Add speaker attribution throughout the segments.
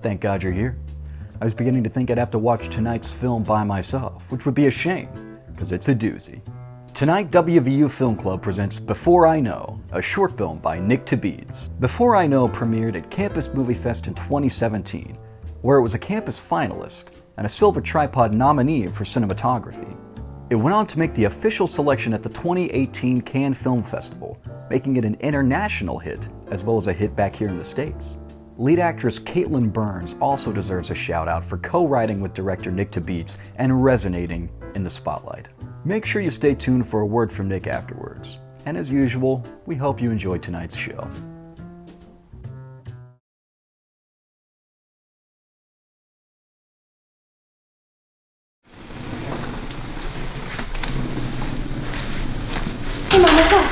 Speaker 1: Thank God you're here. I was beginning to think I'd have to watch tonight's film by myself, which would be a shame, because it's a doozy. Tonight, WVU Film Club presents Before I Know, a short film by Nick Tabidze. Before I Know premiered at Campus Movie Fest in 2017, where it was a campus finalist and a Silver Tripod nominee for cinematography. It went on to make the official selection at the 2018 Cannes Film Festival, making it an international hit, as well as a hit back here in the States. Lead actress Caitlin Burns also deserves a shout out for co-writing with director Nick Tabidze and resonating in the spotlight. Make sure you stay tuned for a word from Nick afterwards. And as usual, we hope you enjoy tonight's show.
Speaker 2: Hey Mom, what's up?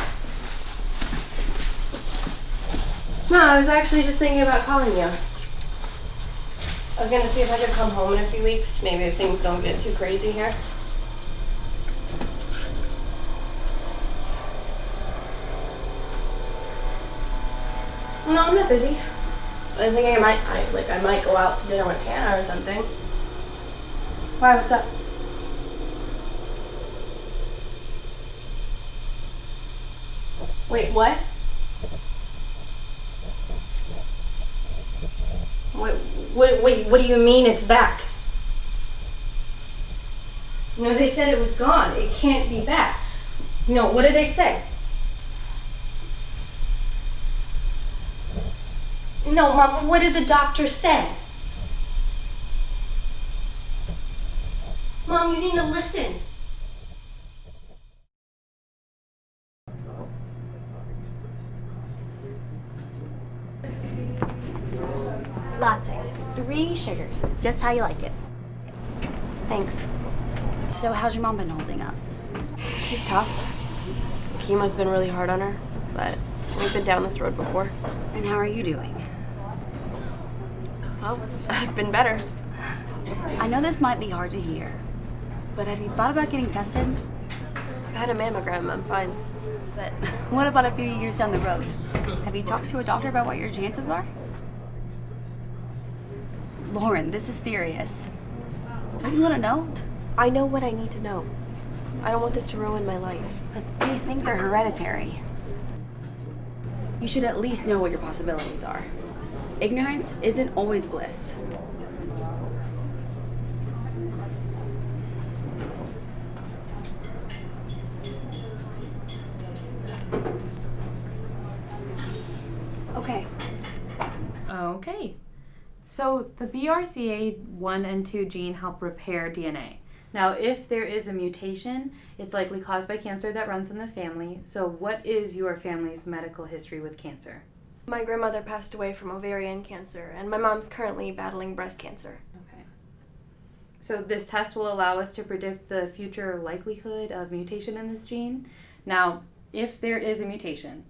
Speaker 2: No, I was actually just thinking about calling you. I was gonna see if I could come home in a few weeks, maybe if things don't get too crazy here. No, I'm not busy. I was thinking I might go out to dinner with Hannah or something. Why, what's up? Wait, what? Wait, what do you mean it's back? No, they said it was gone. It can't be back. No, what did they say? No, Mom, what did the doctor say? Mom, you need to listen.
Speaker 3: Latte. 3 sugars. Just how you like it.
Speaker 2: Thanks.
Speaker 3: So how's your mom been holding up?
Speaker 2: She's tough. Chemo's been really hard on her, but we've been down this road before.
Speaker 3: And how are you doing?
Speaker 2: Well, I've been better.
Speaker 3: I know this might be hard to hear, but have you thought about getting tested?
Speaker 2: I had a mammogram, I'm fine.
Speaker 3: But what about a few years down the road? Have you talked to a doctor about what your chances are? Lauren, this is serious. Don't you want to know?
Speaker 2: I know what I need to know. I don't want this to ruin my life.
Speaker 3: But these things are hereditary. You should at least know what your possibilities are. Ignorance isn't always bliss.
Speaker 2: Okay.
Speaker 4: Okay. So the BRCA1 and 2 gene help repair DNA. Now, if there is a mutation, it's likely caused by cancer that runs in the family. So what is your family's medical history with cancer?
Speaker 2: My grandmother passed away from ovarian cancer, and my mom's currently battling breast cancer.
Speaker 4: Okay. So this test will allow us to predict the future likelihood of mutation in this gene. Now, if there is a mutation,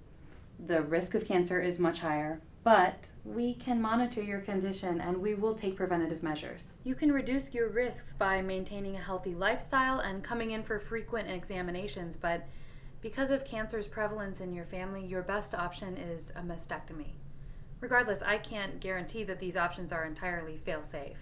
Speaker 4: the risk of cancer is much higher, but we can monitor your condition and we will take preventative measures. You can reduce your risks by maintaining a healthy lifestyle and coming in for frequent examinations, but because of cancer's prevalence in your family, your best option is a mastectomy. Regardless, I can't guarantee that these options are entirely fail-safe.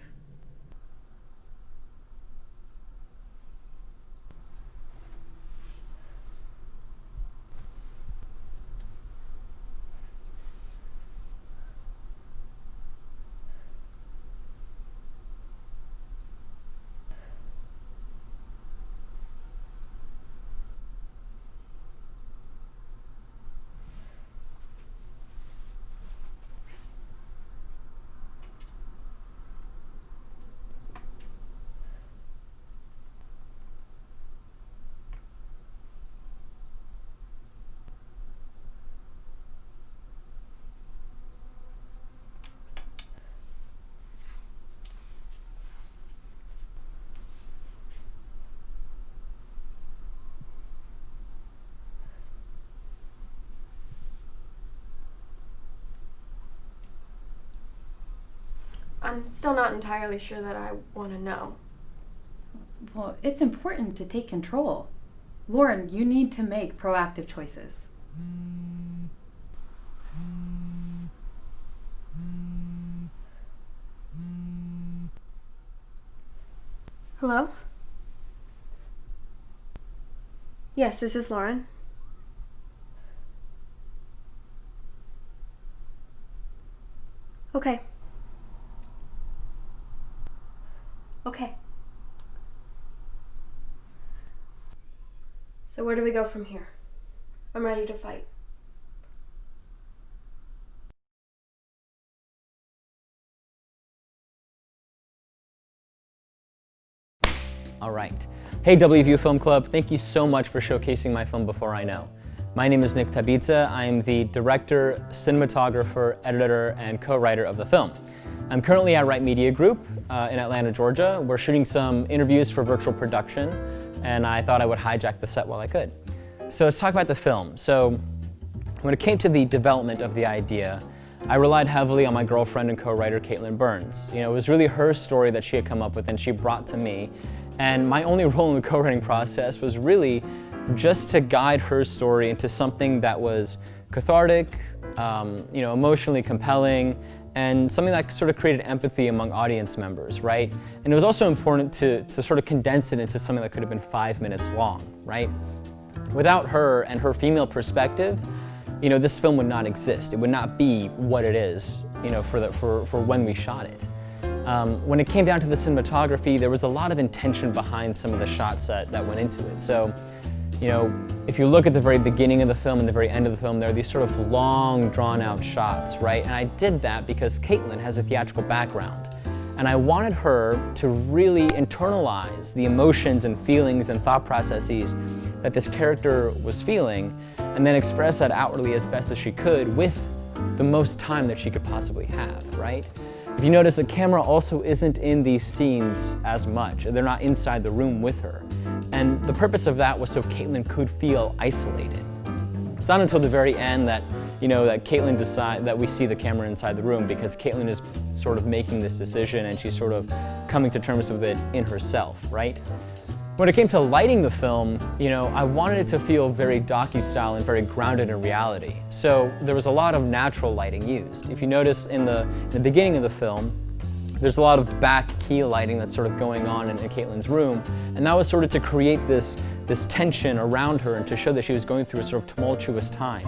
Speaker 2: I'm still not entirely sure that I want to know.
Speaker 4: Well, it's important to take control. Lauren, you need to make proactive choices.
Speaker 2: Hello? Yes, this is Lauren. Okay. Okay. So where do we go from here? I'm ready to fight.
Speaker 5: All right. Hey, WVU Film Club, thank you so much for showcasing my film Before I Know. My name is Nick Tabidze. I am the director, cinematographer, editor, and co-writer of the film. I'm currently at Right Media Group in Atlanta, Georgia. We're shooting some interviews for virtual production, and I thought I would hijack the set while I could. So let's talk about the film. So when it came to the development of the idea, I relied heavily on my girlfriend and co-writer, Caitlin Burns. It was really her story that she had come up with and she brought to me. And my only role in the co-writing process was really just to guide her story into something that was cathartic, emotionally compelling, and something that sort of created empathy among audience members, right? And it was also important to sort of condense it into something that could have been 5 minutes long, right? Without her and her female perspective, this film would not exist. It would not be what it is, for when we shot it. When it came down to the cinematography, there was a lot of intention behind some of the shots that went into it. So, if you look at the very beginning of the film and the very end of the film, there are these sort of long, drawn-out shots, right? And I did that because Caitlin has a theatrical background. And I wanted her to really internalize the emotions and feelings and thought processes that this character was feeling, and then express that outwardly as best as she could with the most time that she could possibly have, right? If you notice, the camera also isn't in these scenes as much. They're not inside the room with her. And the purpose of that was so Caitlin could feel isolated. It's not until the very end that, that Caitlin that we see the camera inside the room, because Caitlin is sort of making this decision and she's sort of coming to terms with it in herself, right? When it came to lighting the film, I wanted it to feel very docu-style and very grounded in reality. So there was a lot of natural lighting used. If you notice in the beginning of the film, there's a lot of back key lighting that's sort of going on in Caitlin's room, and that was sort of to create this tension around her and to show that she was going through a sort of tumultuous time.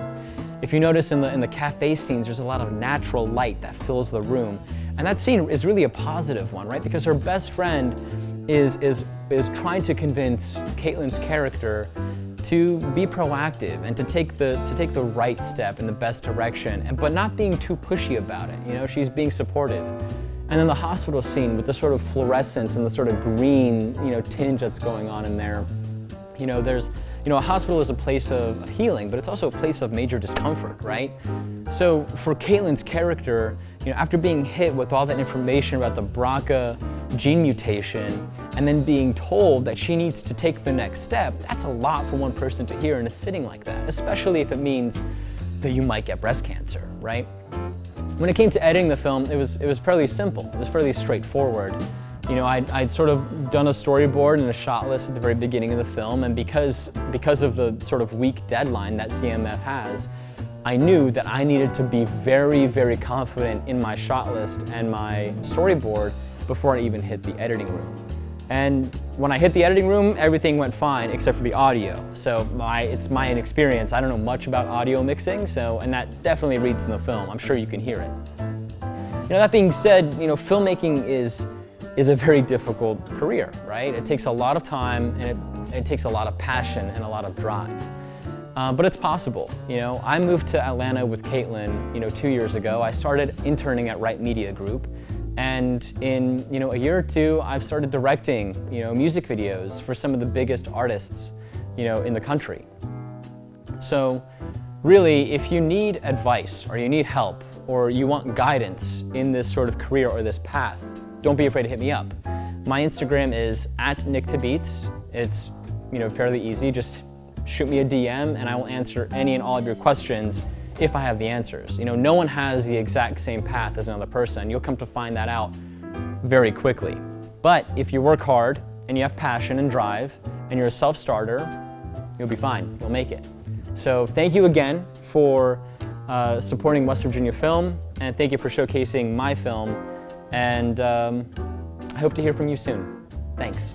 Speaker 5: If you notice in the cafe scenes, there's a lot of natural light that fills the room, and that scene is really a positive one, right? Because her best friend is trying to convince Caitlin's character to be proactive and to take the right step in the best direction, but not being too pushy about it. She's being supportive. And then the hospital scene with the sort of fluorescence and the sort of green, tinge that's going on in there. There's, a hospital is a place of healing, but it's also a place of major discomfort, right? So for Caitlin's character, after being hit with all that information about the BRCA gene mutation and then being told that she needs to take the next step, that's a lot for one person to hear in a sitting like that, especially if it means that you might get breast cancer, right? When it came to editing the film, it was fairly simple. It was fairly straightforward. I'd sort of done a storyboard and a shot list at the very beginning of the film, and because of the sort of weak deadline that CMF has, I knew that I needed to be very, very confident in my shot list and my storyboard before I even hit the editing room. And when I hit the editing room, everything went fine except for the audio. So it's my inexperience. I don't know much about audio mixing, and that definitely reads in the film. I'm sure you can hear it. That being said, filmmaking is a very difficult career, right? It takes a lot of time, and it takes a lot of passion and a lot of drive. But it's possible. I moved to Atlanta with Caitlin, 2 years ago. I started interning at Right Media Group. And in a year or two, I've started directing music videos for some of the biggest artists in the country. So really, if you need advice or you need help or you want guidance in this sort of career or this path, don't be afraid to hit me up. My Instagram is @NickTabidze. It's fairly easy. Just shoot me a DM and I will answer any and all of your questions if I have the answers. No one has the exact same path as another person. You'll come to find that out very quickly. But if you work hard and you have passion and drive and you're a self-starter, you'll be fine. You'll make it. So thank you again for supporting West Virginia Film, and thank you for showcasing my film. And I hope to hear from you soon. Thanks.